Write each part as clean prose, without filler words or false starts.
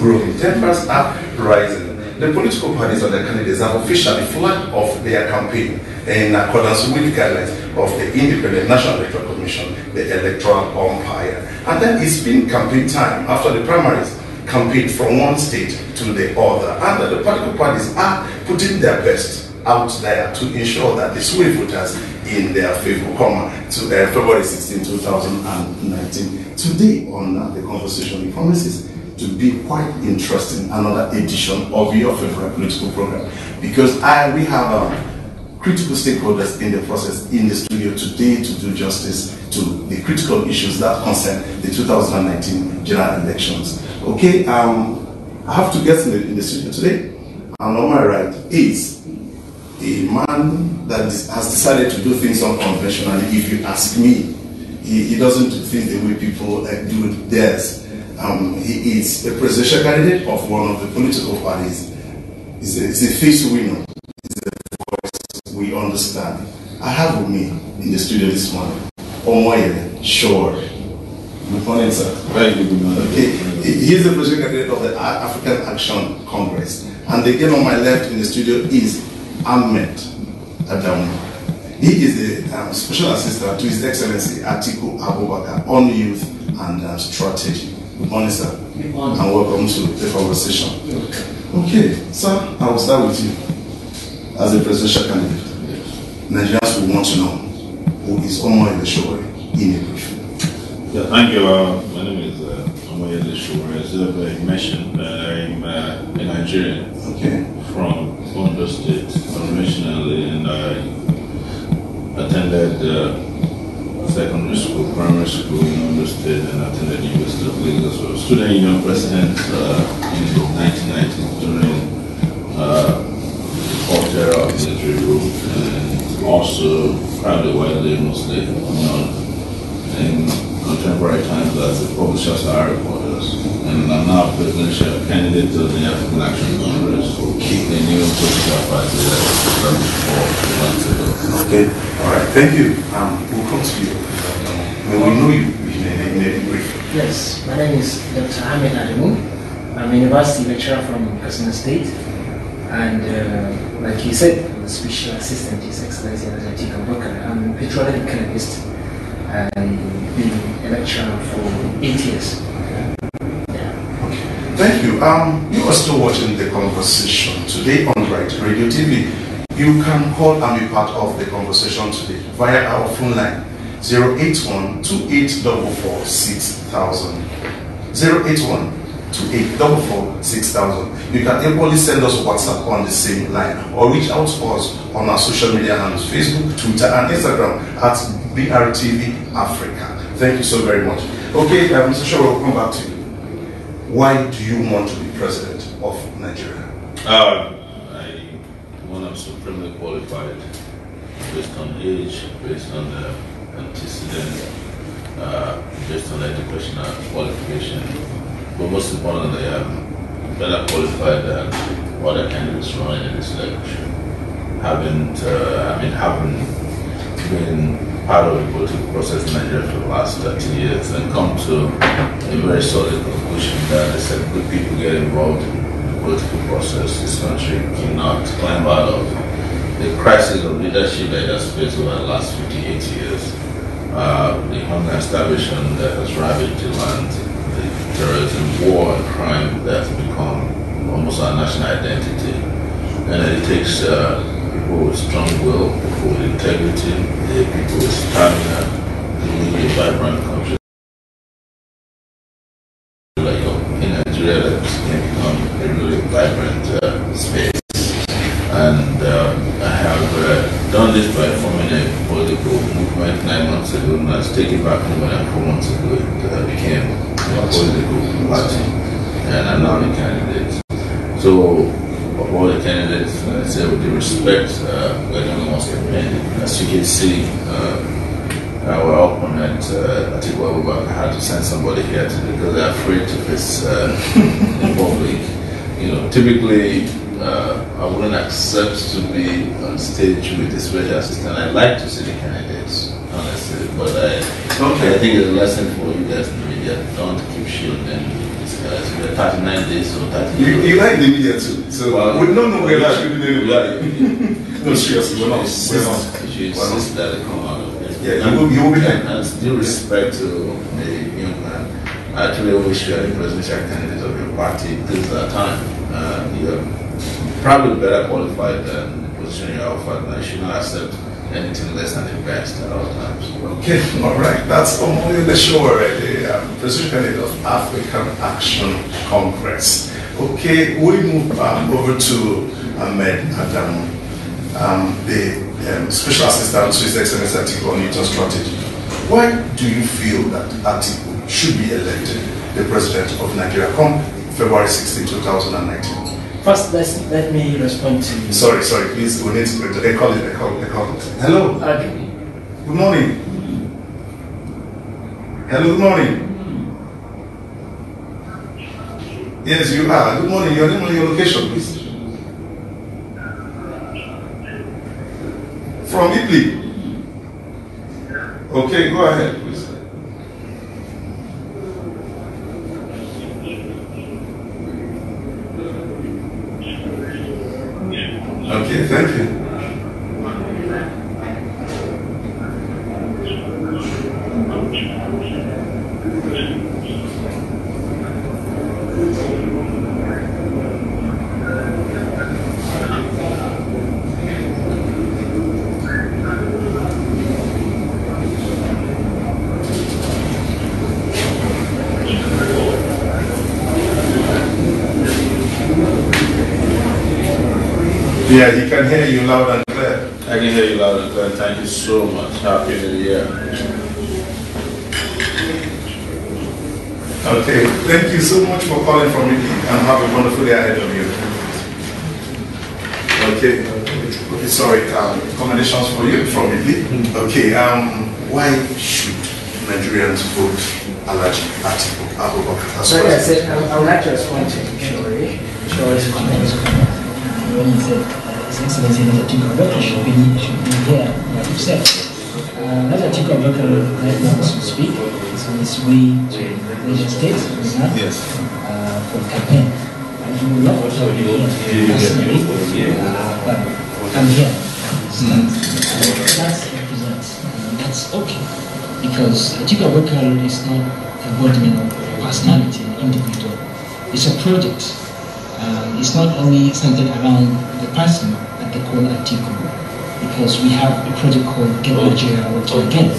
growing, tempers are rising. The political parties and their candidates have officially flagged off their campaign in accordance with guidelines of the Independent National Electoral Commission, the electoral umpire. And then it's been campaign time after the primaries campaign from one state to the other. And the political parties are putting their best out there to ensure that the sway voters in their favor. Come to February 16, 2019. Today on the conversation, it promises to be quite interesting, another edition of your favorite political program, because we have critical stakeholders in the process in the studio today to do justice to the critical issues that concern the 2019 general elections. Okay, I have two guests in the studio today, and on my right is a man that has decided to do things unconventionally. If you ask me, he doesn't do things the way people do theirs. He is a presidential candidate of one of the political parties. He's a face we know. He's a voice we understand. I have with me in the studio this morning Omoyele Sowore. Good morning, sir. Very good morning. Okay. He is the presidential candidate of the African Action Congress. And the girl on my left in the studio is Ahmed Adamu. He is the special assistant to His Excellency Atiku Abubakar on youth and strategy. Good morning, sir. Good morning. And welcome to the conversation. Okay, sir, I will start with you. As a presidential candidate, Nigerians will want to know who is Omoyele Sowore in a brief. Yeah, thank you. My name is Omoyele Sowore. As you mentioned, I'm a Nigerian. Okay. From Ondo State, originally, and I attended secondary school, primary school in Ondo State, and attended the University of Lagos. So student union president in the 1990s during the fourth era of military rule, and also probably widely mostly known in contemporary times as the publishers are reporters. And I'm now presidential candidate to the African Action Congress, the new political party that was established 4 months ago. Okay, all right, thank you. We'll come to you. May we know you in a brief? Yes, my name is Dr. Ahmed Adamu. I'm a university lecturer from Katsina State, and like you said, I'm a special assistant to His Excellency Atiku Abubakar. I'm a patriotic canoeist. I've been a lecturer for 8 years. Thank you. You are still watching the conversation today on Right Radio TV. You can call and be part of the conversation today via our phone line 081-2844-6000. 081-2844-6000. You can equally send us WhatsApp on the same line or reach out to us on our social media handles, Facebook, Twitter, and Instagram at BRTV Africa. Thank you so very much. Okay, Mr. Sowore, we'll come back to you. Why do you want to be president of Nigeria? I'm supremely qualified based on age, based on the antecedents, based on educational qualification. But most importantly, I'm better qualified than other candidates running in this election. Having been part of the political process in Nigeria for the last 30 years and come to a very solid conclusion that it's good people get involved in the political process. This country cannot climb out of the crisis of leadership that it has faced over the last 58 years. The hunger and starvation that has ravaged the land, the terrorism, war and crime that has become almost our national identity. And it takes people with strong will, people with integrity, people with stamina to lead a vibrant country like in Nigeria that can become a really vibrant space. And I have done this by forming a political movement 9 months ago, and as TakeitBack movement 4 months ago, it became a political party, and I'm now a candidate. So, of all the candidates, I say with due respect, we're doing almost campaign. As you can see, our opponent, Atiku Abubakar, had to send somebody here today because they're afraid to face in public. You know, typically, I wouldn't accept to be on stage with a special assistant. I'd like to see the candidates, honestly, but I think it's a lesson for you guys in the media. Don't keep shielding these 39 days or 30 years. You like the media too, so well, we don't know whether no, seriously, we're not. You insist that it come out. Yeah, you will be there. And still respect to the young man. I actually wish you are the presidential candidate of your party. This is our time. You're probably better qualified than the position you're offered. I should not accept anything less than the best at all times. Okay, all right. That's Omoyele Sowore, the presidential candidate of African Action Congress. Okay, we move over to Ahmed Adam, the Special Assistant to His Excellency Atiku on Youth Strategy. Why do you feel that Atiku should be elected the President of Nigeria come February 16, 2019? First, let me respond to you. Sorry, please, we need to call it. Hello. Okay. Good morning. Hello, good morning. Yes, you are. Good morning. Your name and your location, please. From Italy. Okay, go ahead, please. Okay, thank you. Yeah, he can hear you loud and clear. I can hear you loud and clear. Thank you so much. Happy New Year. Okay, thank you so much for calling from me and have a wonderful day ahead of you. Okay, sorry, accommodations for you from Italy. Okay, why should Nigerians vote Alhaji Atiku Abubakar? So I said, I would like to respond to Shore's comments. When he said, His Excellency Atiku Abubakar should be here, like you said. Atiku Abubakar right now as we speak is on his way to Niger State for campaign. And he will not be here personally, but I'm here. That represents, that's okay. Because Atiku Abubakar is not a embodiment of personality, an individual. It's a project. It's not only centered around the person that they call Atiku, because we have a project called Get Nigeria Working Again,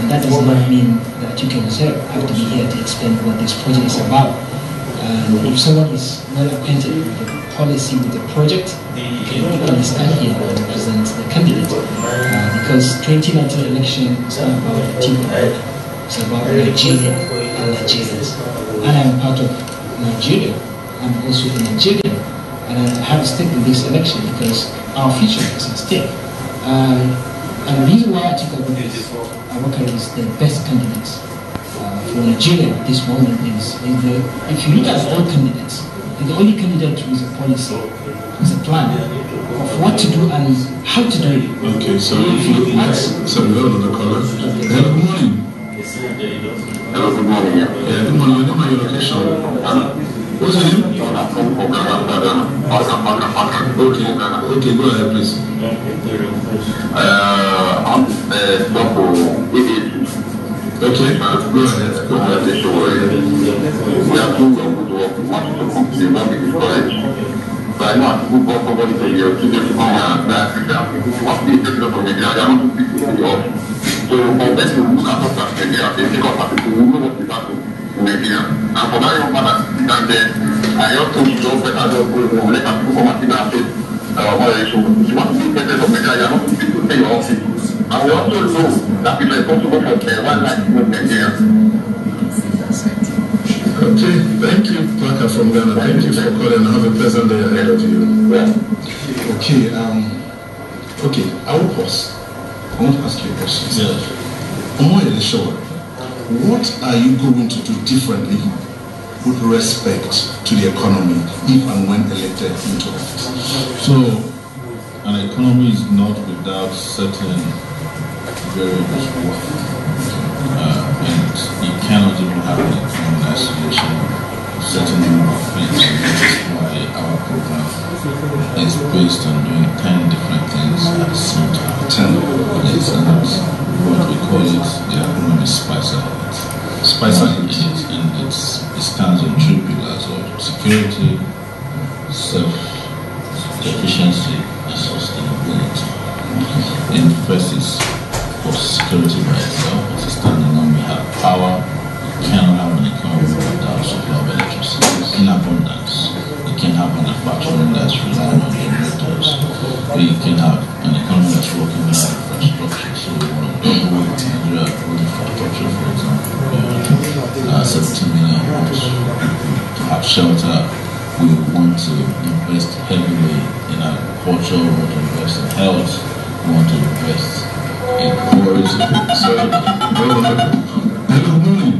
and that does not mean that Atiku himself have to be here to explain what this project is about. If someone is not acquainted with the policy, with the project, you can understand here to present the candidate, because 2019 election is not about Atiku, it's about Nigeria and Nigerians. And I'm part of Nigeria. I'm also a Nigerian, and I have a stake in this election because our future is at stake. And the reason why Atiku Abubakar is the best candidate for Nigeria at this moment is if you look at all candidates, the only candidate who is a policy, who is a plan of what to do and how to do it. Okay, so if you ask, so we have another caller. Hello, good morning. Hello, good morning. Yeah, good morning. Your name and your location. What's your name? Okay, go ahead, please. I'm okay, go ahead. Go ahead. We are doing good work. We want to complete what we destroyed. So I know I'm good work over the years to get that what we take from the area, I want to speak to you. So unless you look at us as Nigeria, they take us as people who know what we have in Nigeria. And for that young man that sit down there, I also know better than going let us people come and sit down and say, if you want to be president of Nigeria, you are not people to pay your office. And we also know that we are responsible for the wildlife in Nigeria. Okay, thank you, Parker from Ghana. Thank you for calling and have a pleasant day ahead of you. Okay, okay, I will pause. I want to ask you a question. Yes. Omoyele Sowore, what are you going to do differently with respect to the economy if and when elected into office? So, an economy is not without certain variables work. And you cannot even have it in isolation. certain number of things. That's why our program is based on doing 10 different things at the same time. 10. Yes, and that's what we call it, the acronym is SPICER. SPICER, and it stands on 3 pillars of security, self-sufficiency, and sustainability. And the first is for security by itself. It's standing on, we have power. You cannot have an economy without supply of electricity in abundance. You can have manufacturing that's relying on generators. You can have an economy that's working on infrastructure. So we want to double Nigeria infrastructure, for example. 17 million homes to have shelter. We want to invest heavily in agriculture. We want to invest in health. We want to invest in tourism. So, hello, good morning.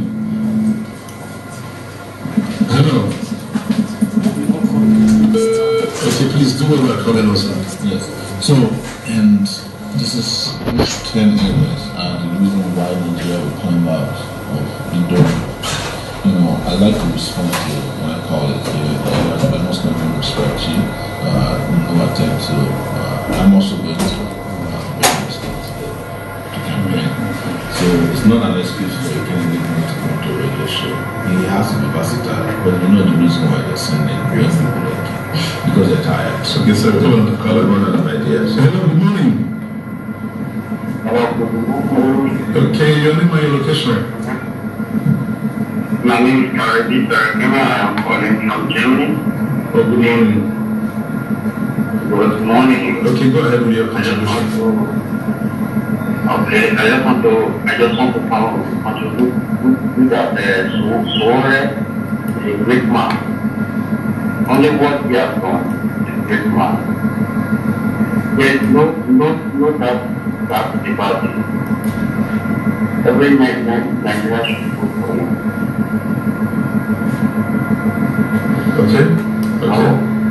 Hello. Okay, please do what we're calling us. Yes. So, and this is 10 areas, and the reason why Nigeria will come out of indoor, I like to respond to when I call it here. I must not respect you. No attempt to. I'm also going to So it's not an excuse for a candidate not to come to a radio show. He has to be versatile, but you know the reason why they're sending young people like him. Because they're tired. So Okay, sir, come on. they run out of ideas. Hello, good morning. Okay, your name and your location. My name is TakeitBack, sir. I'm calling from Germany. Oh, good morning. Good morning. Okay, go ahead with your contribution. Okay, I just want to contribute that Sowore is a great man. Only what he has done is a great man. There is no doubt about it. Every Nigerian should vote for him.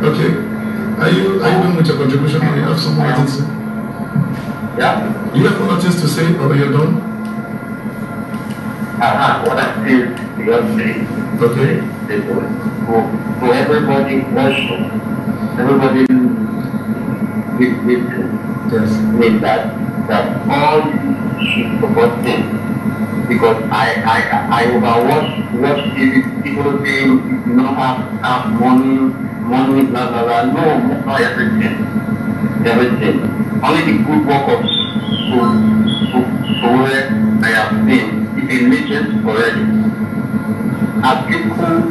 Okay. Are you done with your contribution, or you have some more things to say? Yeah? You have more things to say, or you're done? What I feel beyond me. Okay. For everybody also, everybody needs Yes. mean that all should support him. Because I watch people saying you don't have money, blah blah blah. No, not everything. Only the good work of Sowore I have seen is a legend already. Atiku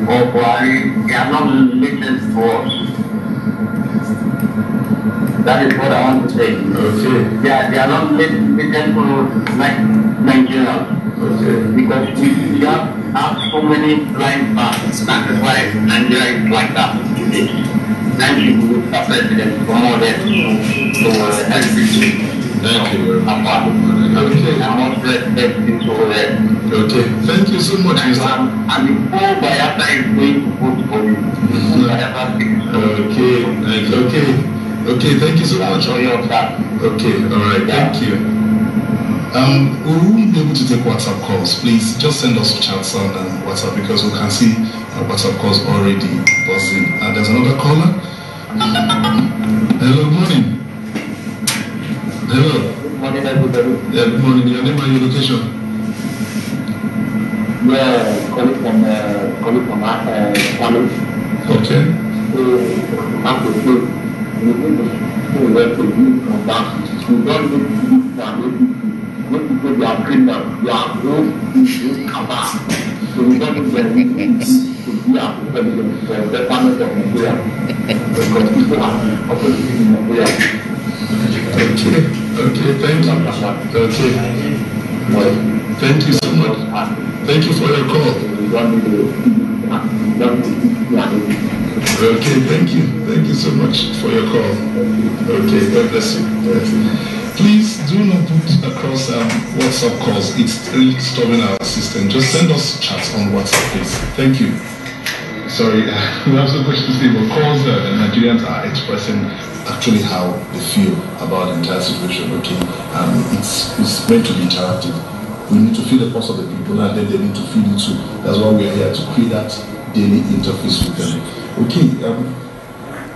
or Buhari, they are not legends for us. That is what I want to say. Okay. They are not legends for like Nigerians. Okay. Because we have so many blind spots. That is why Nigeria is like that today. And you will start president for more than to everything. Thank you very much. Okay. I must respect this over there. Okay. Thank you so much, Mr. And the poor Bayata is going to vote for you. Okay, thank you so much. Okay, alright, thank you. We won't be able to take WhatsApp calls. Please just send us chats on WhatsApp because we can see WhatsApp calls already buzzing. There's another caller. Hello, good morning. Hello. Good morning, everybody. Yeah, good morning. Your name and your location? Yeah, calling from Kwame. Okay. I'm the same. We need to where to do from back. We don't need to do family. When people they are criminals, they are those who come back. So we don't need them to be our president, the department of Nigeria. Because people are operating in Nigeria. Okay, thank you. Okay. Thank you so much. Thank you for your call. Okay, thank you. Thank you so much for your call. Okay, God bless you. Please do not put across WhatsApp calls. It's really disturbing our system. Just send us chats on WhatsApp, please. Thank you. Sorry, we have so much to say, but calls the Nigerians are expressing actually how they feel about the entire situation. Okay, it's meant to be interactive. We need to feel the pulse of the people, and then they need to feel it too. That's why we are here, to create that daily interface with them. Okay,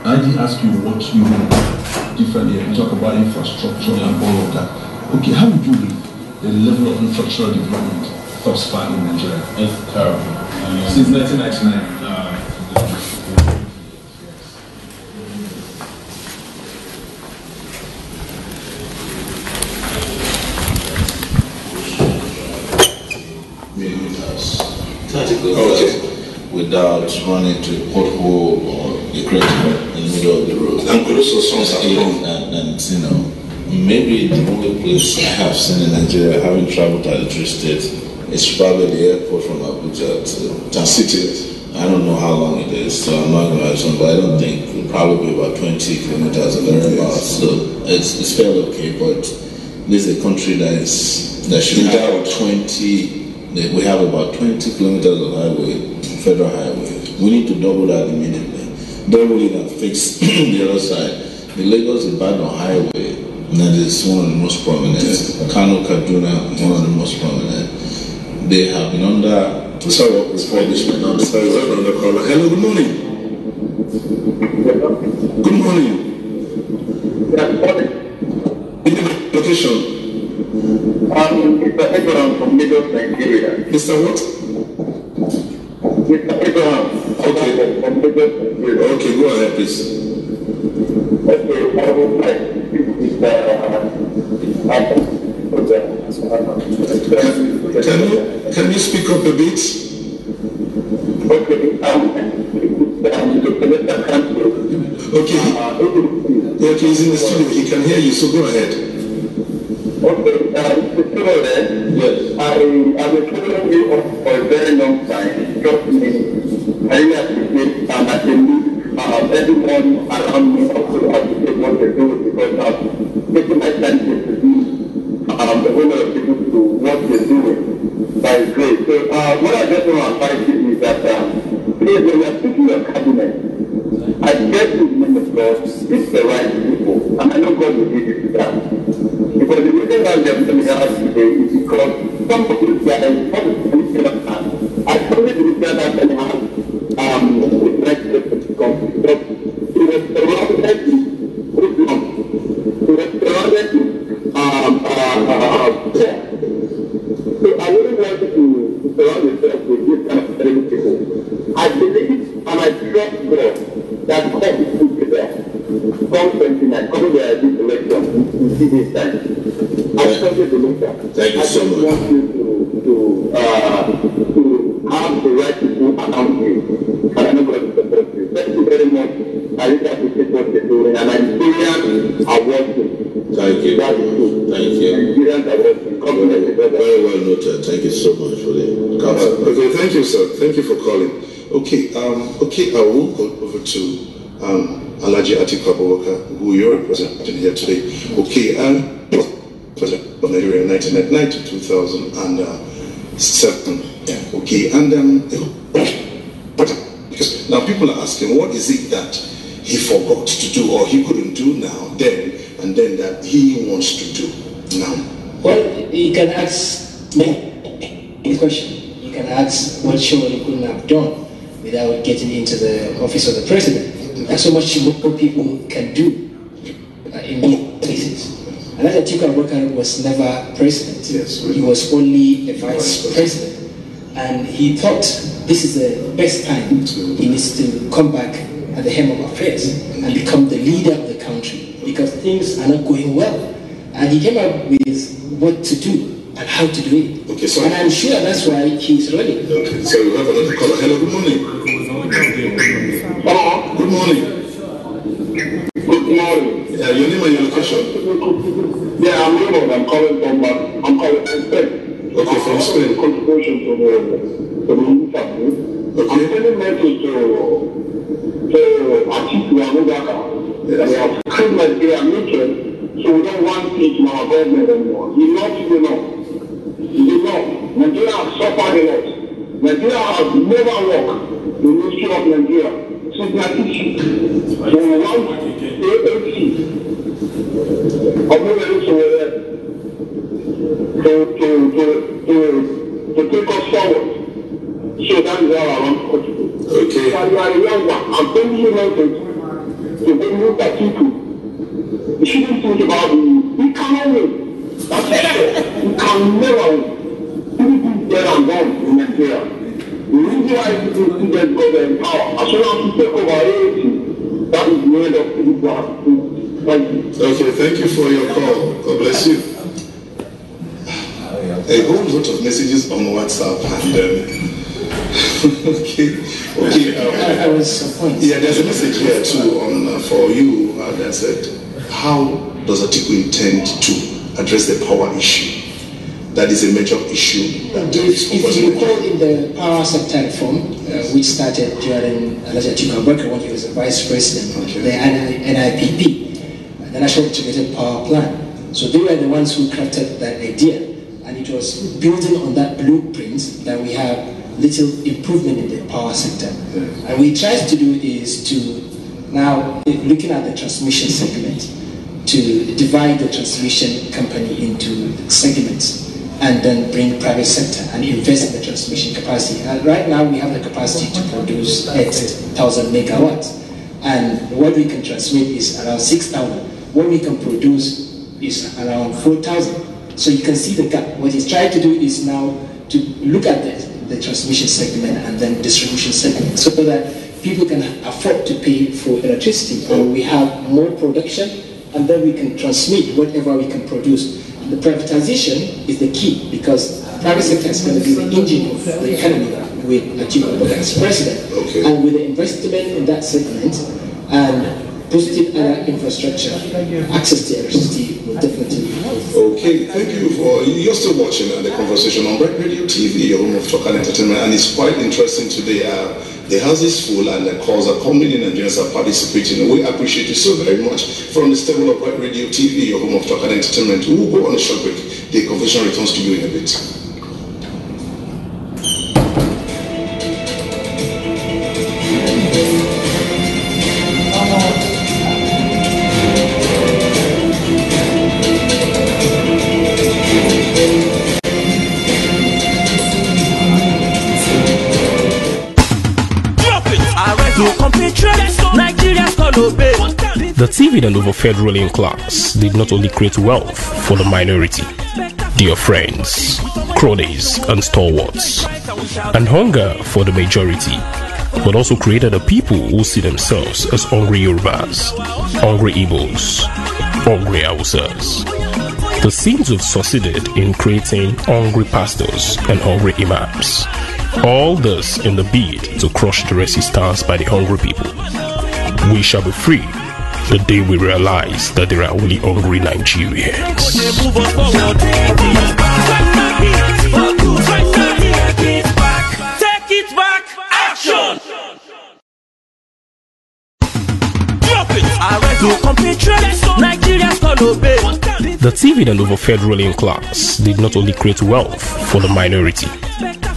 I did ask you what you do differently. You talk about infrastructure and all of that. Okay, how would you rate the level of infrastructural development thus far in Nigeria? It's terrible. Since 1999. Without running to a pothole or a crater in the middle of the road. And you know, maybe the only place I have seen in Nigeria, having traveled to the 3 states, is probably the airport from Abuja to Town City. I don't know how long it is, so I'm not going to assume, but I don't think it'll probably be about 20 kilometers or thereabouts. So it's fairly okay, but this is a country that should have 20. We have about 20 kilometers of highway, federal highway. We need to double that immediately. Double it and fix the other side. The Lagos-Ibadan highway, that is one of the most prominent. Kano, Kaduna, one of the most prominent. They have been under refurbishment. Hello, good morning. Good morning. Location. Mr. Abraham from Lagos, Nigeria. Mr. what? Mr. Abraham. Okay. From Lagos, Nigeria. Okay, go ahead, please. Okay, I would like to speak with Can you speak up a bit? Okay, Okay, he's in the studio. He can hear you, so go ahead. Okay, Mr. Sowore, yes. I've been following you for a very long time. Trust me, I really appreciate and I believe everyone around me also appreciate what they do because I've taken my time to do the whole lot of people to what they're doing. That is great. So what I just want to advise you is that please, when you're speaking your cabinet, I get to the name of God, pick the right people, and I know God will give you to that. Because the reason why we are coming out today is because some people that are in public I totally believe that I can have the right people to come. But it was surrounded with long. It was surrounded with so I really wanted to surround yourself with this kind of terrible people. I believe and I trust God that God will be there. Come 29, come there this election in 2 days' time. I trust you to look at. Thank you so much. I just want you to have the right people around you. And I'm not going to support you. Thank you very much. I really appreciate what you're doing. And Nigerians are working. Thank you. That is true. Thank you. Nigerians are working. Very well noted. Thank you so much for the comment. Okay, thank you, sir. Thank you for calling. Okay, I will go over to Alhaji Atiku Abubakar, who you're representing here today. Okay, President of Nigeria in 1999 to 2007. Yeah. Okay, and because now people are asking, what is it that he forgot to do or he couldn't do now, then, and then that he wants to do now? Well, you can ask me the question. You can ask what Sowore couldn't have done without getting into the office of the president. There's so much more people can do in these places. And Atiku Abubakar was never president. Yes, he was only a vice president. And he thought this is the best time he needs to come back at the helm of affairs and become the leader of the country because things are not going well. And he came up with what to do and how to do it. Okay, so and I'm sure that's why he's running. Okay, so we have another caller. Hello, good morning. Hello. Good morning. Good morning. Yeah, your name and your location. Yeah, I'm Raymond. I'm calling from Spain. Okay, from Spain. Contribution to the family. Okay. I'm sending a message to Atiku Abubakar. They have killed Nigeria mutual, so we don't want it in our government anymore. Enough is enough. Nigeria has suffered a lot. Nigeria has never worked in the history of Nigeria since 1960. So we want AAC, Omoyele Sowore, to take us forward. So that is how I want to put it. Okay. But you are a young one. I'm telling you nonsense. So when you look at people, you shouldn't think about we cannot win. That's it. We can never win. People there and gone in Nigeria. The reason why people see them go in power, as soon as you take over anything, that is the end of people. Thank you. Okay, thank you for your call. God bless you. A whole lot of messages on WhatsApp and okay. I was yeah, there's a message here too on for you that said, how does Atiku intend to address the power issue? That is a major issue. If you recall in the power sector reform, which started during Atiku Abubakar when he was the vice president, the NIPP, the National Integrated Power Plan. So they were the ones who crafted that idea. And it was building on that blueprint that we have little improvement in the power sector. Yeah. And what we tried to do is to now, looking at the transmission segment, to divide the transmission company into segments and then bring private sector and invest in the transmission capacity. And right now we have the capacity to produce 8,000 megawatts. And what we can transmit is around 6,000. What we can produce is around 4,000. So you can see the gap. What he's trying to do is now to look at the transmission segment and then distribution segment so that people can afford to pay for electricity. And we have more production and then we can transmit whatever we can produce. The privatization is the key because private sector is going to be the engine of the economy with Atiku Abubakar as president. And with the investment in that segment and positive infrastructure, access to electricity will definitely improve. Okay, thank you for, you're still watching the conversation on Bright Radio TV, your home of talk and entertainment, and it's quite interesting today. The house is full and the calls are coming in and Nigerians are participating. We appreciate you so very much. From the stable of Bright Radio TV, your home of talk and entertainment, we will go on a short break. The conversation returns to you in a bit. The TV and over fed ruling class did not only create wealth for the minority, dear friends, cronies and stalwarts, and hunger for the majority, but also created a people who see themselves as hungry Yorubas, hungry Igbos, hungry Hausas. The scenes have succeeded in creating hungry pastors and hungry imams. All this in the bid to crush the resistance by the hungry people. We shall be free the day we realize that there are only hungry Nigerians. Take it back, action! The TV and over fed ruling class did not only create wealth for the minority,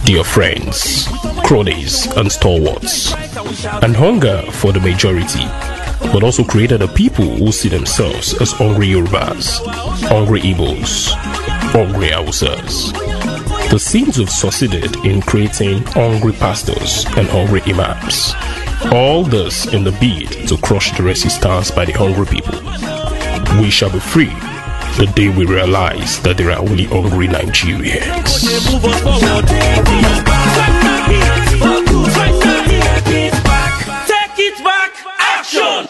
dear friends, cronies and stalwarts, and hunger for the majority, but also created a people who see themselves as hungry Yorubas, hungry Igbos, hungry Hausas. The scenes have succeeded in creating hungry pastors and hungry imams. All this in the bid to crush the resistance by the hungry people. We shall be free the day we realize that there are only hungry Nigerians. Take it back, action!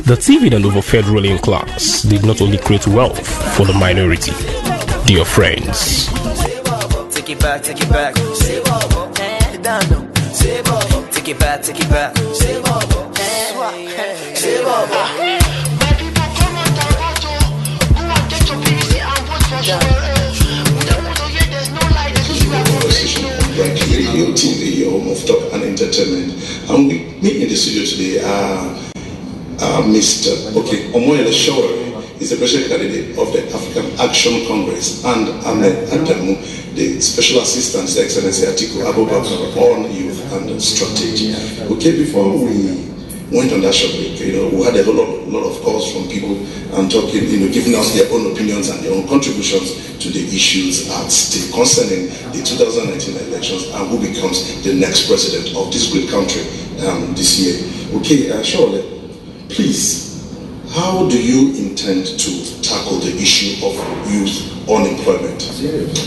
The TV and over fed ruling class did not only create wealth for the minority, dear friends. Take it back, take it back. Take it back, take it back. My people come out and vote. Go and take your PVC and vote for Sowore. There's no light. Bright Radio TV, your home of talk and entertainment. And with me in the studio today are Mr. Omoyele Sowore is the presidential candidate of the African Action Congress, and Ahmed Adamu, the Special Assistant to Excellency Atiku Abubakar on Youth and Strategy. Okay, before we went on that short break, we had a lot of calls from people and talking, giving us their own opinions and their own contributions to the issues at stake concerning the 2019 elections and who becomes the next president of this great country this year. Okay, Sowore, please, how do you intend to tackle the issue of youth unemployment?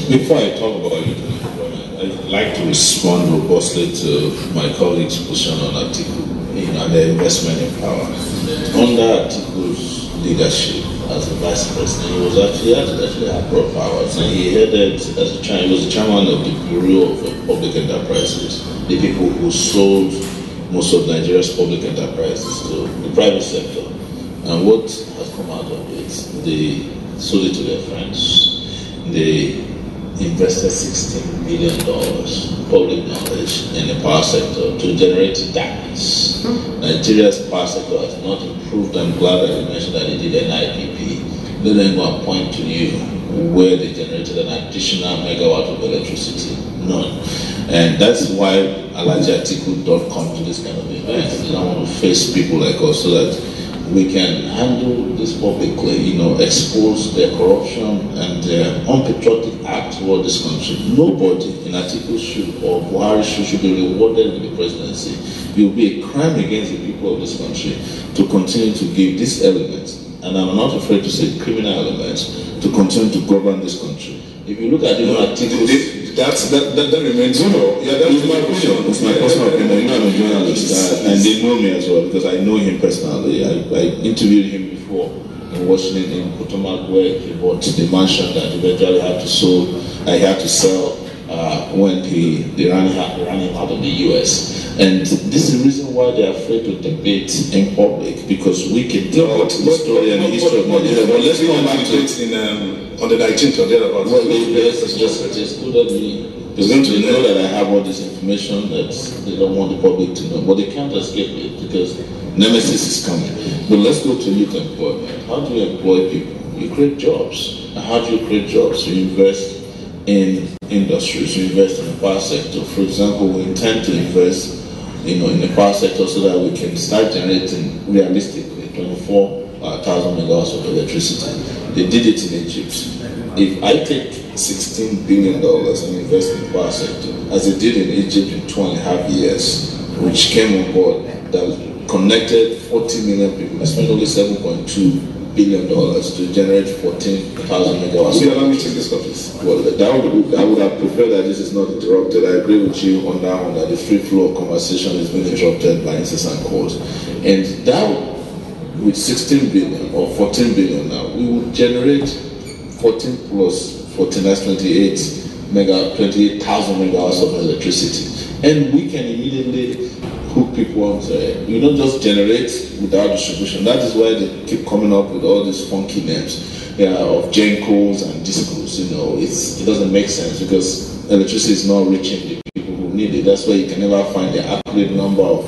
Before I talk about youth unemployment, I'd like to respond robustly to my colleague's position on Atiku and the investment in power. Under Atiku's leadership as the vice president, he actually had broad powers, and he headed he was the chairman of the Bureau of Public Enterprises, the people who sold most of Nigeria's public enterprises to the private sector. And what has come out of it? They sold it to their friends. They invested $16 billion, public knowledge, in the power sector to generate darkness. Nigeria's power sector has not improved. I'm glad that you mentioned that they did an IPP. Let them go and point to you where they generated an additional megawatt of electricity. None. And that's why Alhaji Atiku don't come to this kind of event. They don't want to face people like us so that we can handle this publicly, expose their corruption and their unpatriotic act toward this country. Nobody in Atiku's shoe or Buhari's shoe should be rewarded with the presidency. It will be a crime against the people of this country to continue to give these elements, and I'm not afraid to say criminal elements, to continue to govern this country. If you look at Atiku's... That remains. That's my opinion. It's my personal opinion. I'm a journalist, and they know me as well because I know him personally. I interviewed him before in Washington, in Potomac, where he bought the mansion that eventually had to sell when they ran him out of the U.S. And this is the reason why they are afraid to debate in public, because we can tell the story and the history of Nigeria. But let's come back to it on the 19th or thereabouts. Well, they excluded me. They know that I have all this information that they don't want the public to know, but they can't escape it because nemesis is coming. But let's go to youth employment. How do you employ people? You create jobs. And how do you create jobs? You invest in industries. You invest in the power sector. For example, we intend to invest in the power sector so that we can start generating realistically 24,000 megawatts of electricity. They did it in Egypt. If I take $16 billion and invest in the power sector, as they did in Egypt in 2.5 years, which came on board, that connected 40 million people, they spent only $7.2 billion to generate 14,000 megawatts. Let me take this office. Well, I would have preferred that this is not interrupted. I agree with you on that one, that the free flow of conversation has been interrupted by incessant calls. And that, with 16 billion or 14 billion now, we would generate 14 plus 14, that's 28,000 megawatts of electricity. And we can immediately hook people onto it. We don't just generate without distribution. That is why they keep coming up with all these funky names of Gencos and Discos. It doesn't make sense because electricity is not reaching the people who need it. That's why you can never find the accurate number of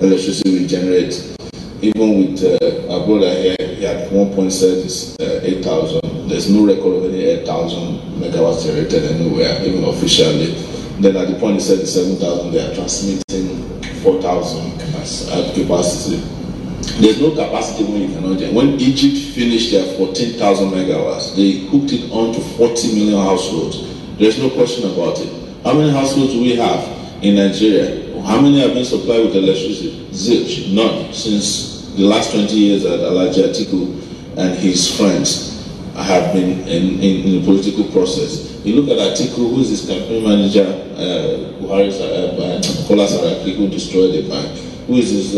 electricity we generate. Even with our brother here, he had 8,000. There's no record of any 8,000 megawatts generated anywhere, even officially. Then at the point he said the 7,000, they are transmitting 4,000 capacity. There's no capacity when you cannot generate. When Egypt finished their 14,000 megawatts, they hooked it on to 40 million households. There's no question about it. How many households do we have in Nigeria? How many have been supplied with electricity? Zilch, none. Since the last 20 years that Alhaji Atiku and his friends have been in the political process. You look at Atiku, who is his campaign manager, Kola Saraki, who destroyed the bank, who is his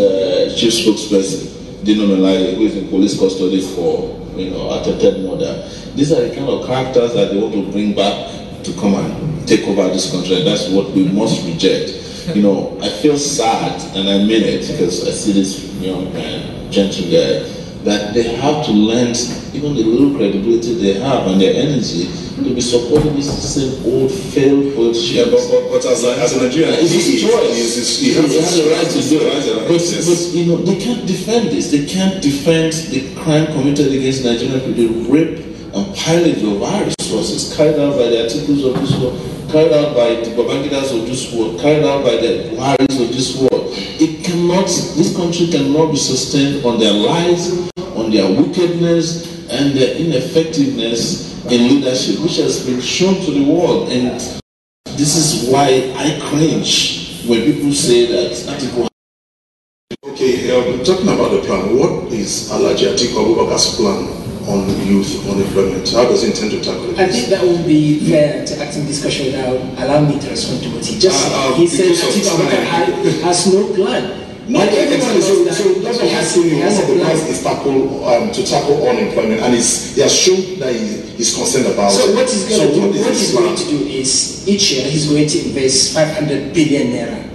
chief spokesperson, Dino Melai, who is in police custody for attempted murder. These are the kind of characters that they want to bring back to come and take over this country, and that's what we must reject. I feel sad, and I mean it, because I see this young man, gentle guy, that they have to lend even the little credibility they have and their energy to be supporting this same old failed politician. Yeah, but as a Nigerian, it's his choice. He has the right to do it. But they can't defend this. They can't defend the crime committed against Nigerian people, the rape and pillage of our resources carried out by the articles of this law. carried out by the Babangidas of this world, carried out by the Buharis of this world, this country cannot be sustained on their lies, on their wickedness, and their ineffectiveness in leadership, which has been shown to the world. And this is why I cringe when people say that Atiku. Okay, talking about the plan, what is Alhaji Atiku Abubakar's plan on youth unemployment? How does he intend to tackle it? I think that would be fair to act in discussion without allowing me to respond to what he just said. He said Atiku Abubakar has no plan. No, exactly. So that's what he's saying. One of the plans is to tackle unemployment, and he has shown that he's concerned about. So what he's going to do is each year he's going to invest 500 billion naira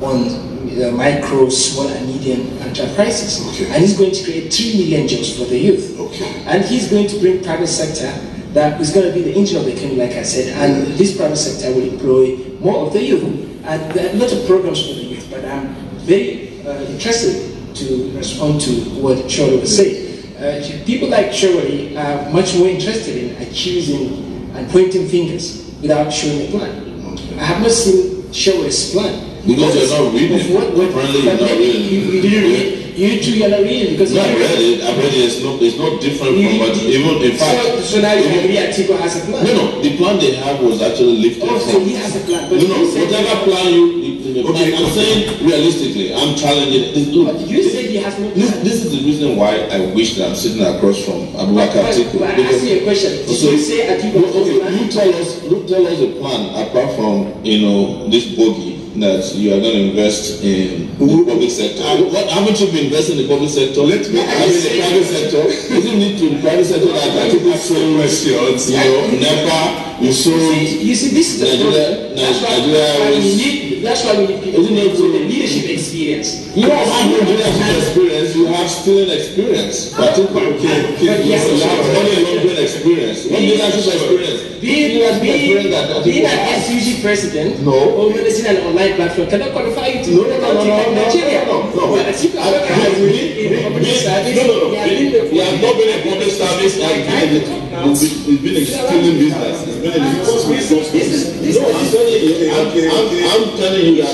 on micro, small and medium enterprises. Okay. And he's going to create 3 million jobs for the youth. Okay. And he's going to bring private sector that is going to be the engine of the economy, like I said, and this private sector will employ more of the youth. And there are a lot of programs for the youth, but I'm very interested to respond to what Sowore was saying. People like Sowore are much more interested in accusing and pointing fingers without showing a plan. I have not seen Showore's plan. Because you're not reading. Apparently you're not reading. You didn't read. You too, you're not reading because I read it. I read it. It's not different from what even in fact. So now you agree Atiku has a plan. No, the plan they have was actually lifted. Oh, so he has a plan. But whatever plan I'm saying realistically, I'm challenging it. You said he has no plan. This is the reason why I wish that I'm sitting across from Abubakar Atiku. I ask you a question. Did you say Atiku has a plan? You tell us a plan apart from this bogey that you are going to invest in the public sector. Haven't you been investing in the public sector? Let me in the private sector. Isn't it to the private sector that people sold questions? NEPA, you sold. You see, this is Nigeria. That's why we need people with the leadership experience. You don't have no leadership experience. You have stealing experience. Particularly, you have money laundering experience. What leadership experience? Being an SUG president or managing an online platform cannot qualify you to Nigeria. He has not been a public service and he's been stealing business. I'm telling you that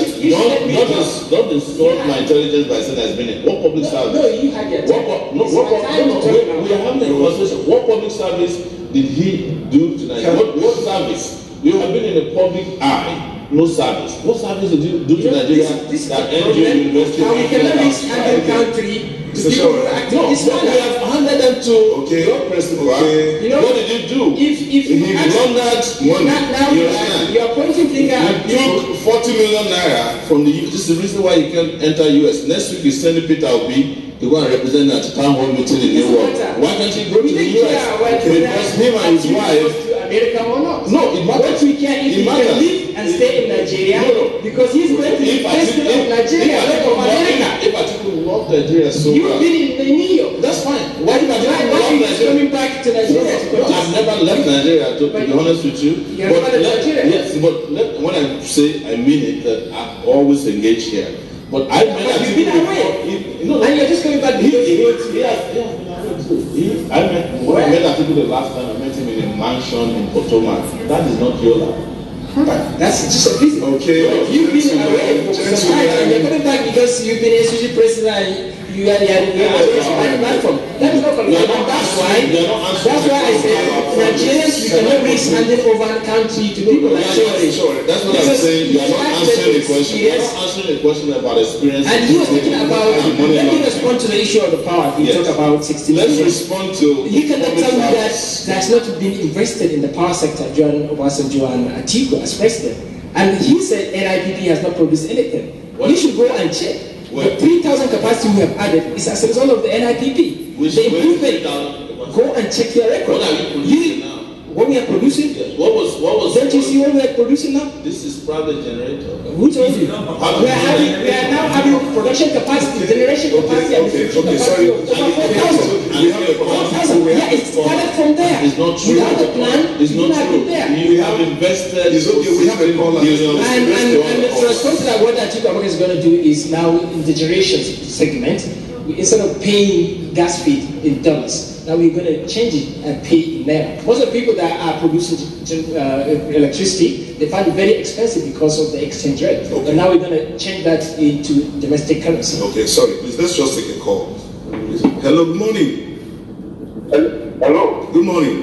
don't insult my intelligence by saying there's been what public service. No, you had your time. We are having a conversation. What public service did he do tonight? What service? You have been in the public eye. No service. What service did you do to Nigeria that NGO University? How we cannot handle country. No, we have handed them to your president. What did you do? If he laundered money, you are pointing finger at you took 40 million naira from the US. This is the reason why you can't enter US. Next week is sending Peter Obi to go and represent at town hall meeting in New York. Why can't he go to the US? Because him and his wife. America or not? No, it matters. What we care if he can live and stay in Nigeria because he's going to be president of Nigeria, not of America. If Atiku love Nigeria so you've been in New York. That's fine. Why if Atiku love Nigeria? Coming back to Nigeria. I've never left Nigeria, to be honest with you. You're not in Nigeria. Yes, but when I say I mean it, that I always engage here. But I met Atiku. You've been away. And you're just coming back because you want to. When I met Atiku the last time, I met him in a mansion in Potomac. That is not your life. That's just a business. Okay. You've been away for some time and you're coming back because you've been a SUG president and you are the platform. That is not correct. That's why I said Nigerians, we cannot risk handing over the country to people like Sowore. That's what I'm saying. You are not answering the question. You are not answering the question about experience. And he was talking about, let me respond to the issue of the power. You talk about 60 million. Let's respond to. You cannot tell me that there's not been invested in the power sector during Obasanjo and Atiku as president. And he said NIPP has not produced anything. You should go and check. The 3,000 capacity we have added is as a result of the NIPP. The improvement. Go and check your record. What are you producing now? What we are producing? Yes. What was? Don't you see what we are producing now? This is private generator. Who told you? We are now having production capacity, generation capacity, and distribution capacity of over 4,000. Yeah, it started from there. It's not true. We have a plan. It's not true. We have invested. It's okay. We have a call. And to respond to that, what Atiku Abubakar is going to do is now in the generation segment, instead of paying gas fee in dollars, now we're going to change it and pay in naira. Most of the people that are producing electricity they find it very expensive because of the exchange rate. Okay. But now we're going to change that into domestic currency. Okay, sorry, please, let's just take a call. Hello, good morning. Hello. Good morning.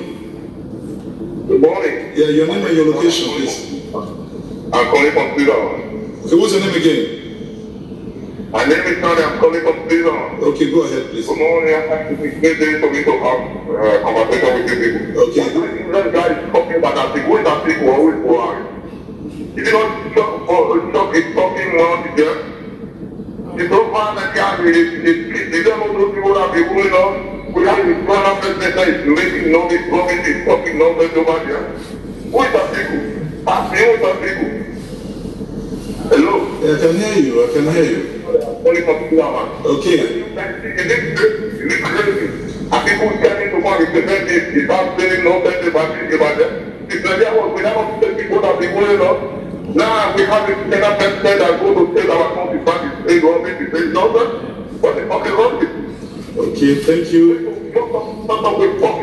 Good morning. Yeah, your name and your location, please. I'm calling from Sweden. Okay, what's your name again? My name is Tony. I'm calling from Sweden. Okay, go ahead, please. Good morning. It's a great day for me to have conversation with you people. Okay. That guy is talking about that thing. When that thing will always go on. If you don't stop talking more to them, it's so far that the devil those people that be going on. We have this one president that is making no this promises, talking nonsense over there. Who is that people? Ask me who is that people. Hello? Yeah, I can hear you, I can hear you. Okay. Is it crazy? And people telling to one represent this, is not saying nonsense about them. If Nigeria was without the people that be going on, now we have a Senate president that goes to tell our country back his aid or make his aid nonsense. What the fuck is wrong with it? Okay, thank you.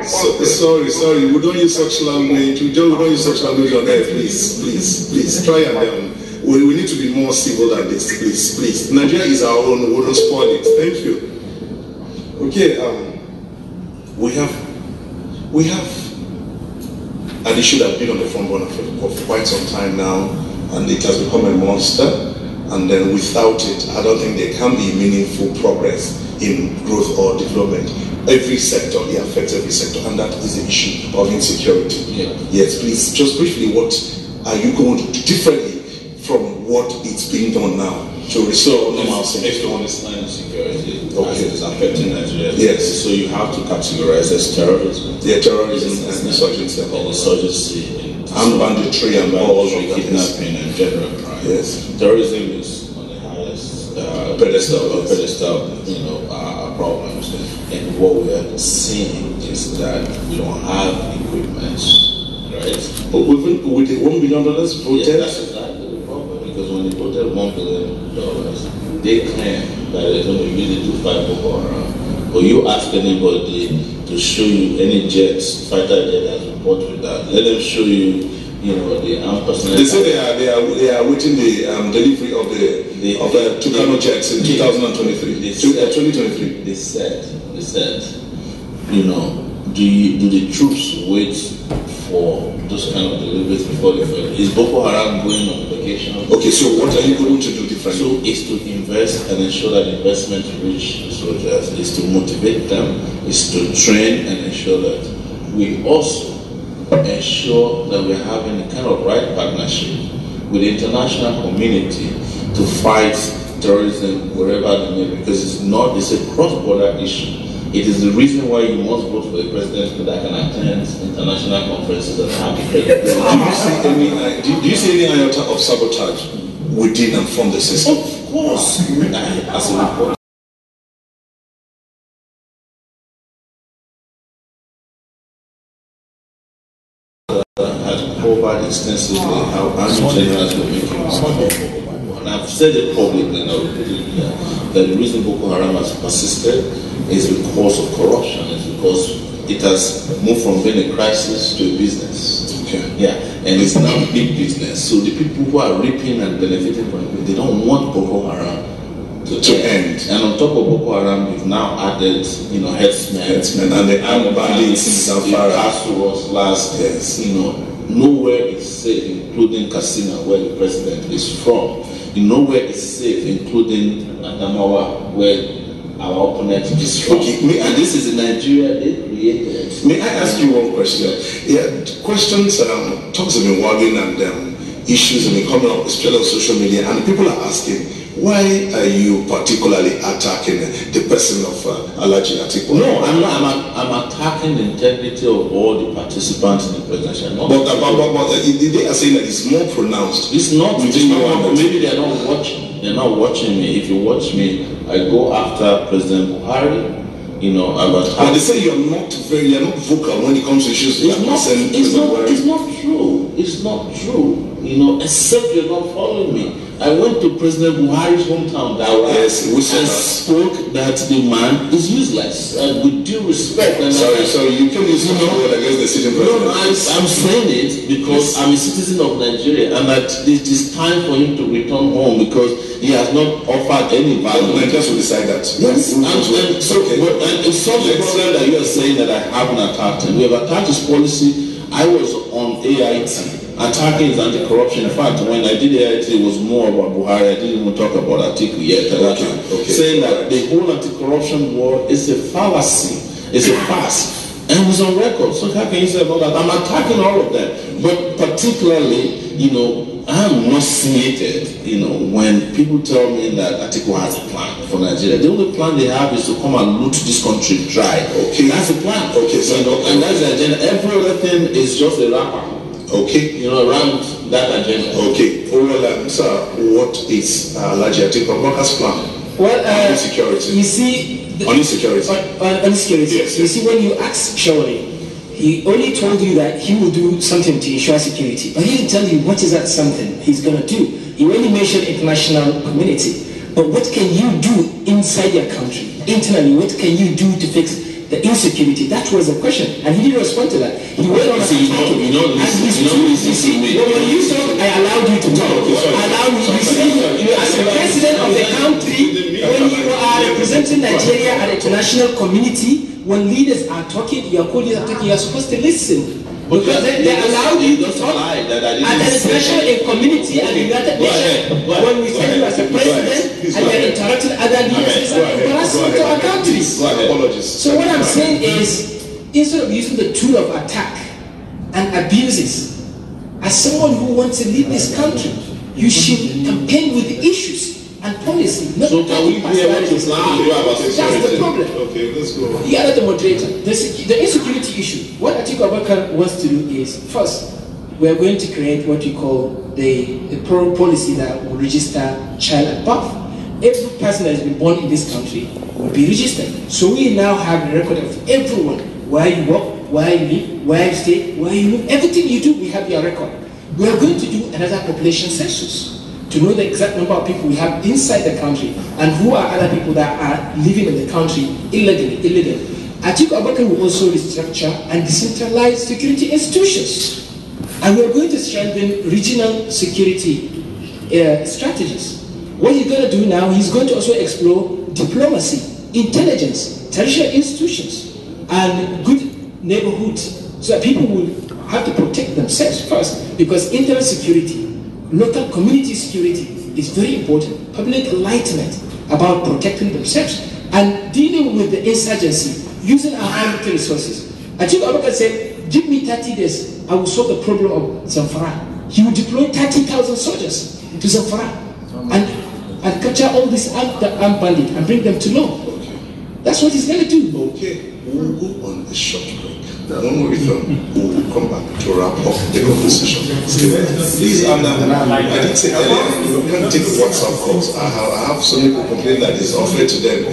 Sorry, we don't use such language. We don't use such language on air. Please, try and we need to be more civil than this. Please. Nigeria is our own. We don't spoil it. Thank you. Okay, we have an issue that has been on the front burner for quite some time now, and it has become a monster. And then without it, I don't think there can be meaningful progress in growth or development. Every sector, it affects every sector, and that is the issue of insecurity. Yeah. Yes, please, just briefly, what are you going to do differently from what it's being done now to restore normalcy? If you understand insecurity, it's affecting Nigeria. Yes. So you have to categorize as terrorism. Yeah, terrorism and insurgency. And banditry and all of that. Kidnapping and general crime. Yes. Terrorism is on the highest pedestal, problems. And what we are seeing is that we don't have equipment, right? But with the $1 billion voted? Yeah, that's exactly the problem. Because when they voted $1 billion, they claim that they're going to use it to fight Boko Haram. But you ask anybody to show you any jets, fighter jet that's reported with that, let them show you, the armed personnel. They say they are waiting the delivery of the Tucano jets in 2023. 2023. They said, do the troops wait for those kind of deliveries before they fail? Is Boko Haram going on vacation? Okay, so what are you going to do differently? So it's to invest and ensure that investment reach the soldiers, is to motivate them, is to train and ensure that we also ensure that we're having a kind of right partnership with the international community to fight terrorism wherever they may be, because it's a cross-border issue. It is the reason why you must vote for a president that can attend international conferences and have the Do you see any iota of sabotage within and from the system? Of course. As a reporter, covered extensively how army generals were making money. And I've said it publicly, and I will put it here, that the reason Boko Haram has persisted is because of corruption. It's because it has moved from being a crisis to a business. Okay. Yeah, and it's now big business. So the people who are reaping and benefiting from it, they don't want Boko Haram to end. And on top of Boko Haram, we've now added, headsmen and the armed bandits in Zamfara. Castle was last, nowhere is safe, including Katsina, where the president is from. Nowhere is safe, including Adamawa, where our opponent is from. Okay, and this is the Nigeria they created. May I ask you one question? Yeah, questions, talks have been wagging and issues have been coming up, especially on social media, and people are asking, why are you particularly attacking the person of Alhaji Atiku? No, I'm not. I'm attacking the integrity of all the participants in the presidential. But they are saying that it's more pronounced. It's not. Maybe they're not watching. They're not watching me. If you watch me, I go after President Buhari. But they say you're not vocal when it comes to issues. It's not true. It's not true. Except you're not following me. I went to President Buhari's hometown, Yes, we and spoke that the man is useless. With due respect. And sorry, you can use the word against the sitting president. No, I'm saying it because I'm a citizen of Nigeria, and that it is time for him to return home because he has not offered any value. Nigerians will decide that. Yes, and so it's not the problem that you are saying that I haven't attacked him. We have attacked his policy. I was on AIT. Attacking is anti-corruption. In fact, when I did AIT, it was more about Buhari. I didn't even talk about Atiku yet. Saying that the whole anti-corruption war is a fallacy, it's a farce, and it's on record. So how can you say about that? I'm attacking all of them, but particularly, I'm nauseated, when people tell me that Atiku has a plan for Nigeria. The only plan they have is to come and loot this country dry. Okay, that's the plan. Okay, so and that's the agenda. Every other thing is just a wrapper. Okay, around that agenda. Okay, well, sir, what is Alhaji Atiku Abubakar's plan? Well, on insecurity. You see, on insecurity. On insecurity. Yes. You see, when you ask Sowore, he only told you that he will do something to ensure security, but he didn't tell you what is that something he's going to do. He only mentioned international community, but what can you do inside your country, internally? What can you do to fix the insecurity? That was the question, and he didn't respond to that. He went on attacking. When you talk, I allowed you to talk. As the president of the country, when you are representing Nigeria at the international community, when leaders are talking, your colleagues are talking, you are supposed to listen. Because they allowed you to talk at the international community and the United Nations. When we say you as a president and you are interrupting other leaders, it's an embarrassment to our countries. So what I'm saying is, instead of using the tool of attack and abuses, as someone who wants to lead this country, you should campaign with issues and policy. Not so can we hear what you're planning to do about security? That's the problem. Okay, let's go. You are not the moderator. The insecurity issue. What Atiku Abubakar wants to do is, first, we are going to create what we call the policy that will register child at birth. Every person that has been born in this country will be registered. So we now have a record of everyone, where you work, where you live, where you stay, where you live. Everything you do, we have your record. We are going to do another population census to know the exact number of people we have inside the country and who are other people that are living in the country illegally. Atiku Abubakar will also restructure and decentralize security institutions. And we are going to strengthen regional security strategies. What he's going to do now, he's going to also explore diplomacy, intelligence, tertiary institutions, and good neighborhoods, so that people will have to protect themselves first, because internal security, local community security is very important. Public enlightenment about protecting themselves and dealing with the insurgency using our armed resources. Atiku Abubakar said, give me 30 days, I will solve the problem of Zamfara. He will deploy 30,000 soldiers to Zamfara and capture all these armed bandits and bring them to law. Okay. That's what he's going to do. Okay, we'll go on a short break. When we return, we will come back to wrap up the conversation. Please, I did say earlier, we can't take WhatsApp calls. I have some people complain that it's unfair to them.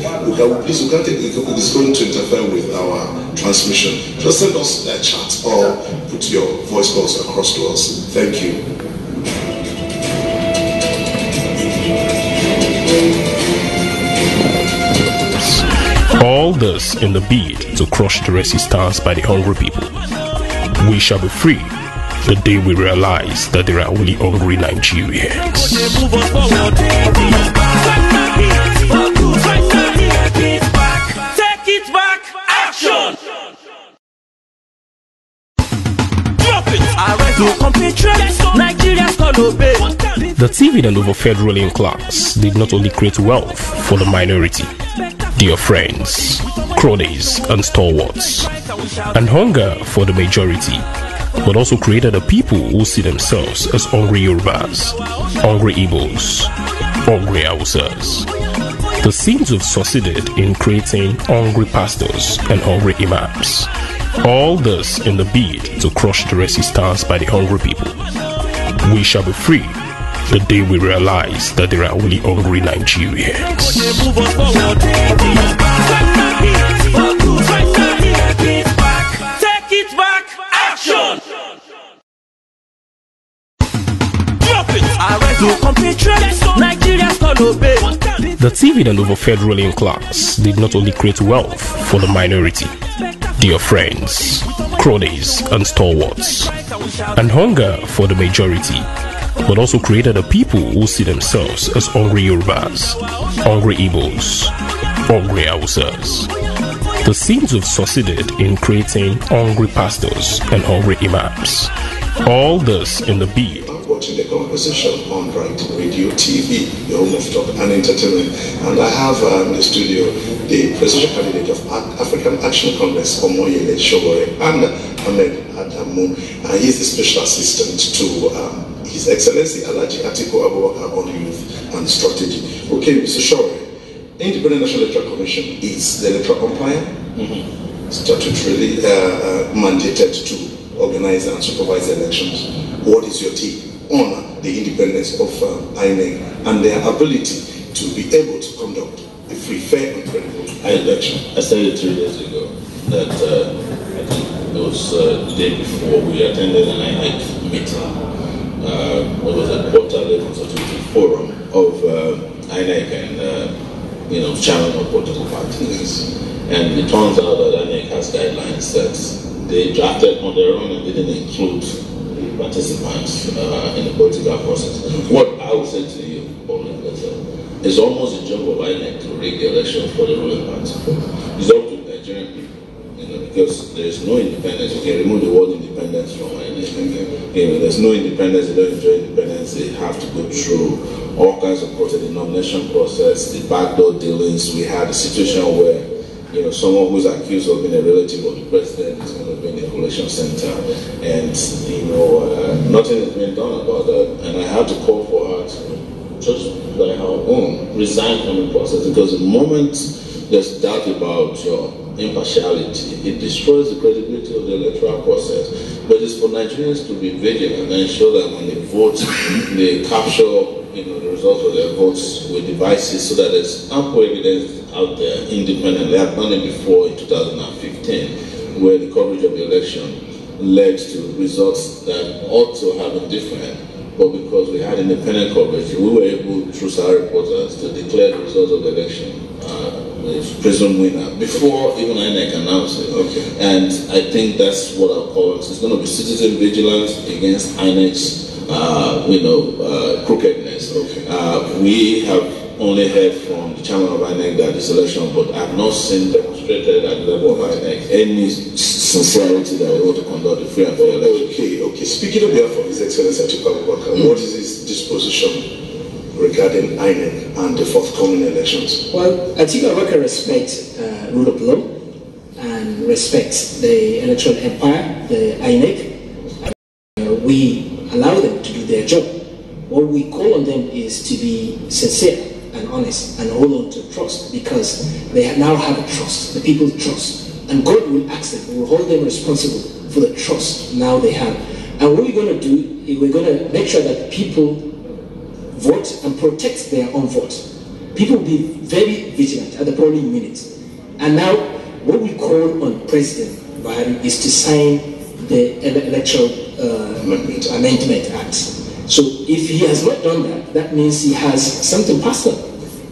Please, we can't take it. It's going to interfere with our transmission. Just send us a chat or put your voice calls across to us. Thank you. All this in the bid to crush the resistance by the hungry people. We shall be free the day we realize that there are only hungry Nigerians. Take it back, action! The TV and over federal class did not only create wealth for the minority, dear friends, cronies and stalwarts, and hunger for the majority, but also created a people who see themselves as hungry Yorubas, hungry Igbos, hungry Hausas. The scenes have succeeded in creating hungry pastors and hungry imams. All this in the bid to crush the resistance by the hungry people. We shall be free the day we realize that there are only hungry Nigerians. Take it back, action! Drop it! The TV and over Fed ruling class did not only create wealth for the minority, their friends, cronies, and stalwarts, and hunger for the majority, but also created a people who see themselves as hungry Yorubas, hungry Igbos, hungry Hausas. The seems to have succeeded in creating hungry pastors and hungry imams. All this in the bid. Watching the conversation on Bright Radio TV, the home of talk and entertainment. And I have in the studio the presidential candidate of African Action Congress, Omoyele Sowore, and Ahmed Adamu. He is the special assistant to His Excellency Alhaji Atiku Abubakar on youth and strategy. Okay, Mr. Sowore, Independent National Electoral Commission is the electoral umpire, statutorily mandated to organize and supervise the elections. What is your take on the independence of INEC and their ability to be able to conduct a free, fair, and credible election? I said it 3 days ago that I think it was the day before we attended an INEC meeting. It was a quarterly consultative forum of INEC and chairman of political parties. And it turns out that INEC has guidelines that they drafted on their own and didn't include participants in the political process. What I would say to you, it's almost a job of INEC to rig the elections for the ruling party. It's up to Nigerian people, because there's no independence. You can remove the word independence from INEC. There's no independence. They don't enjoy independence. They have to go through all kinds of process, the nomination process, the backdoor dealings. We had a situation where someone who's accused of being a relative of the president is going to be in the collation center, and nothing is being done about that. And I had to call for her to, just by her own, resign from the process, because the moment there's doubt about your impartiality, it destroys the credibility of the electoral process. But it's for Nigerians to be vigilant and ensure that when they vote, they capture the results of their votes with devices, so that there's ample evidence out there independent. They have done it before in 2015, where the coverage of the election led to results that ought to have been different, but because we had independent coverage, we were able, through our reporters, to declare the results of the election the presumed winner before even INEC announced it. Okay. And I think that's what I'll call it. It's going to be citizen vigilance against INEC's crookedness. Okay. We have only heard from the chairman of INEC that this election, but I've not seen demonstrated at the level of INEC any sincerity that they want to conduct a free and fair election. Okay. Speaking of behalf of His Excellency Atiku Abubakar, what is his disposition regarding INEC and the forthcoming elections? Well, Atiku Abubakar respects rule of law and respects the electoral empire, the INEC. We allow them to do their job. What we call on them is to be sincere and honest and hold on to trust, because they now have a trust, the people trust, and God will ask them, will hold them responsible for the trust now they have. And what we're going to do is we're going to make sure that people vote and protect their own vote. People will be very vigilant at the polling minute. And now what we call on President Buhari is to sign the Electoral Amendment Act. So if he has not done that, that means he has something personal.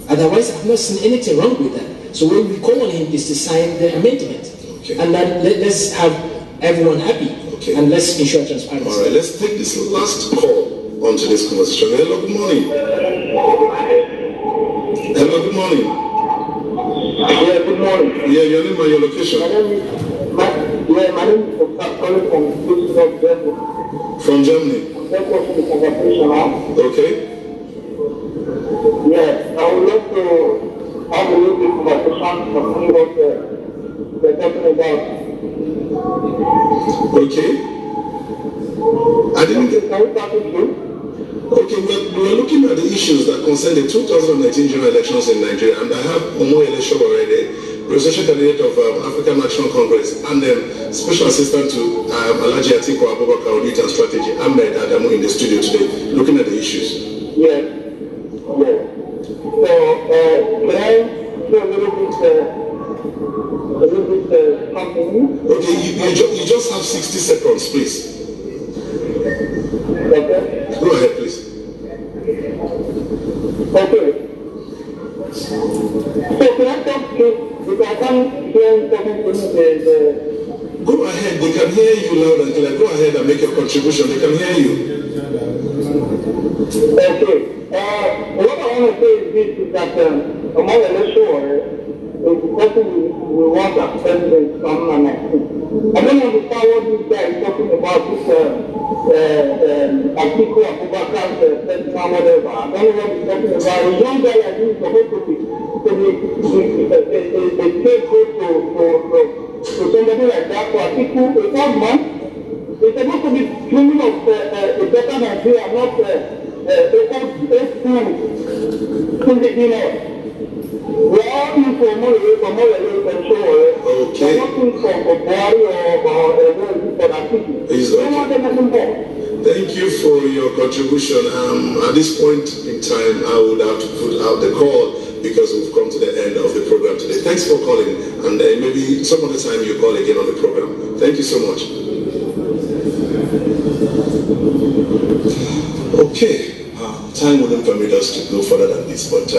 Otherwise, I've not seen anything wrong with that. So what we call on him is to sign the amendment. Okay. And then let's have everyone happy. Okay. And let's ensure transparency. All right, let's take this last call on today's conversation. Hello, good morning. Hello, good morning. Yeah, good morning. Yeah, your name and your location. My name is calling from Germany. From Germany. Okay. Yes, I would love to have a little bit of conversation concerning what they're talking about. Okay. I didn't get. Can we start with you? Okay, we're looking at the issues that concern the 2019 general elections in Nigeria, and I have Omoyele Sowore, the presidential candidate of African Action Congress, and then special assistant to Alhaji Atiku Abubakar on youth and strategy, Ahmed Adamu, in the studio today, looking at the issues. Yes. Yes. So, can I say a little bit something? Okay, you just have 60 seconds, please. Okay. Go ahead, please. Okay. So can I talk to you? Because I can't hear talking to me. Go ahead, they can hear you loud and clear. Go ahead and make a contribution. They can hear you. Okay. What I want to say is this: is that Omoyele Sowore is the person we want as president from 2019. I don't understand what this guy is talking about. This Atiku Abubakar president, whatever. I don't know what he's talking about. A young guy like this is supposed to be a scapegoat to somebody like that. For Atiku, a old man, it's supposed to be dreaming of a better Nigeria, not a old fool in the dinner. We are all in for Omoyele Sowore. Okay. We're not in for Buhari or for Atiku. We don't want them anymore. Thank you for your contribution. At this point in time, I would have to put out the call because we've come to the end of the program today. Thanks for calling, and maybe some other time you call again on the program. Thank you so much. Okay, time wouldn't permit us to go further than this, but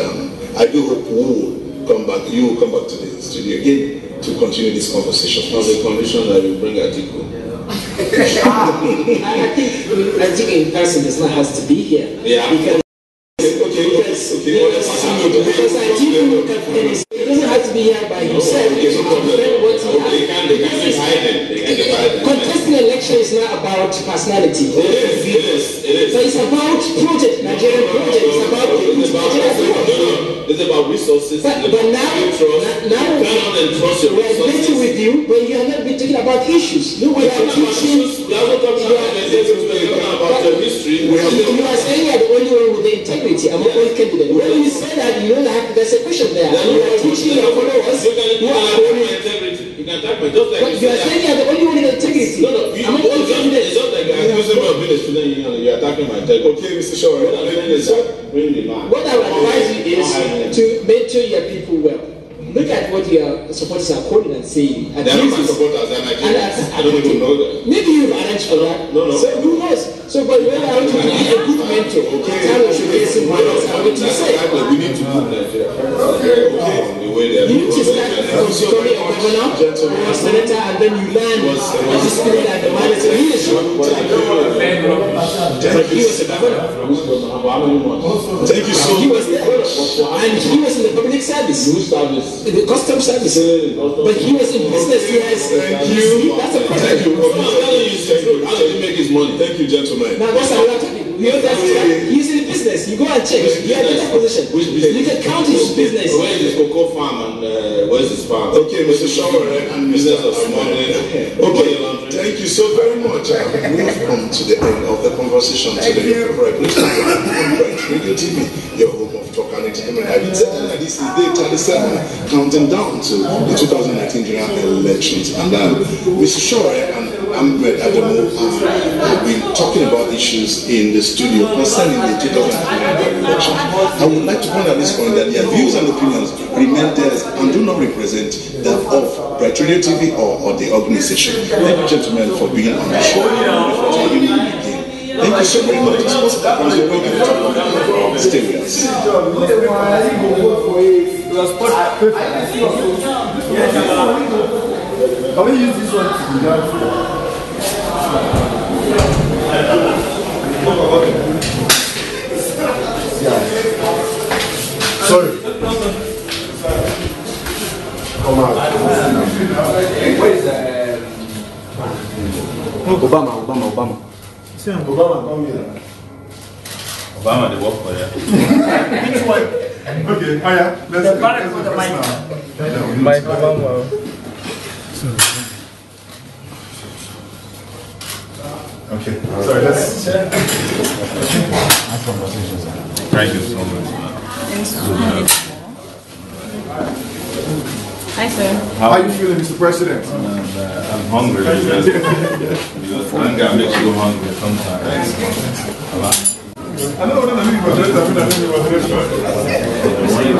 I do hope you will come back to the studio again to continue this conversation. On the condition that you bring Atiku. I think in person does not have to be here. Yeah. Because it doesn't have to be here by himself. Contesting election is not about personality. It is. So it's about project, Nigerian project. It's about It's about resources. But now we are debating with you, but you are not talking about issues. You are teaching. We are not talking about the history. You are saying you are the only one with the integrity. I'm the only candidate. When you say that, you don't have. There's a question there. You are teaching your followers. You are integrity. You can attack me just like. But you are saying you are the only one with integrity. No. I'm not only candidate. It's not like I'm accusing me of being a student union. You are attacking my integrity. Okay, Mr. Sowore. What I would advise you is to mentor your people well. Look at what your supporters are calling and saying. They are not my supporters. They are Nigerians. I don't even know that. Maybe you've arranged for that. No. So who knows? So, but when I want you to be a good mentor, time of showcasing models and what you say. We need to move Nigeria. The way they are. You need to start becoming a governor or a senator, and then you learn the spirit and the manners of leadership. But he was a governor. Thank you so much. He was there. And he was in the public service. In the custom service. But he was in business. He has. Thank you. That's a problem. Thank you. How did he make his money? Thank you, gentlemen. Now that's what I'm talking. You know he's in the business. You go and check. He has a position. You can count his business. Where is his cocoa farm and where's his farm? Okay, Mr. Sowore and Mr. Smoggling. Okay, thank you so very much. We have come to the end of the conversation today. Radio TV, your home of talk and entertainment. I've been saying that this is day 37, counting down to the 2019 general elections. And Mr. Sowore and Ahmed Adamu have been talking about issues in the studio concerning the 2019 election. I would like to point at this point that their views and opinions remain theirs and do not represent that of BRTV TV or the organization. Thank you, gentlemen, for being on the show. Thank you so very much. Stay with us. Can we use this one? Sorry. Come out. Where is Obama? See, Obama, come here. Obama, they work for you. Which one? Okay, higher. Let's go. Mike Obama. Okay, sorry, let's. Thank you so much. Hi, sir. How are you feeling, Mr. President? I'm hungry because hunger makes you hungry sometimes. I know what I'm doing, but You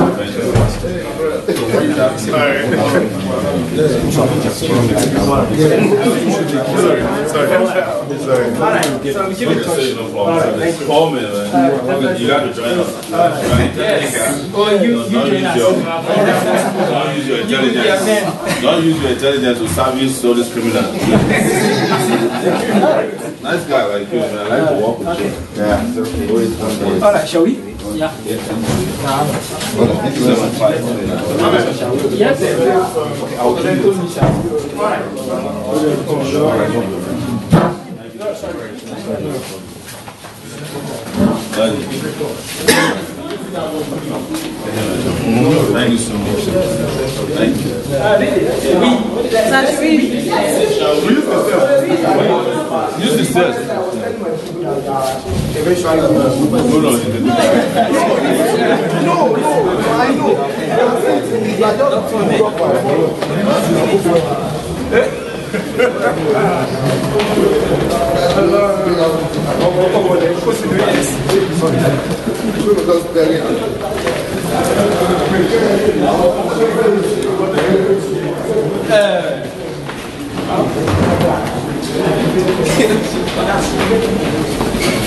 got to join us. Don't use your intelligence. Don't use your intelligence to service all these criminals. Nice guy like you, man. I like to walk with you. Yeah. All right, shall we? Yeah. Yes. Thank you so much. Thank you. Use the stairs. No, I know.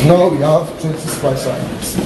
No, we have 25 seconds.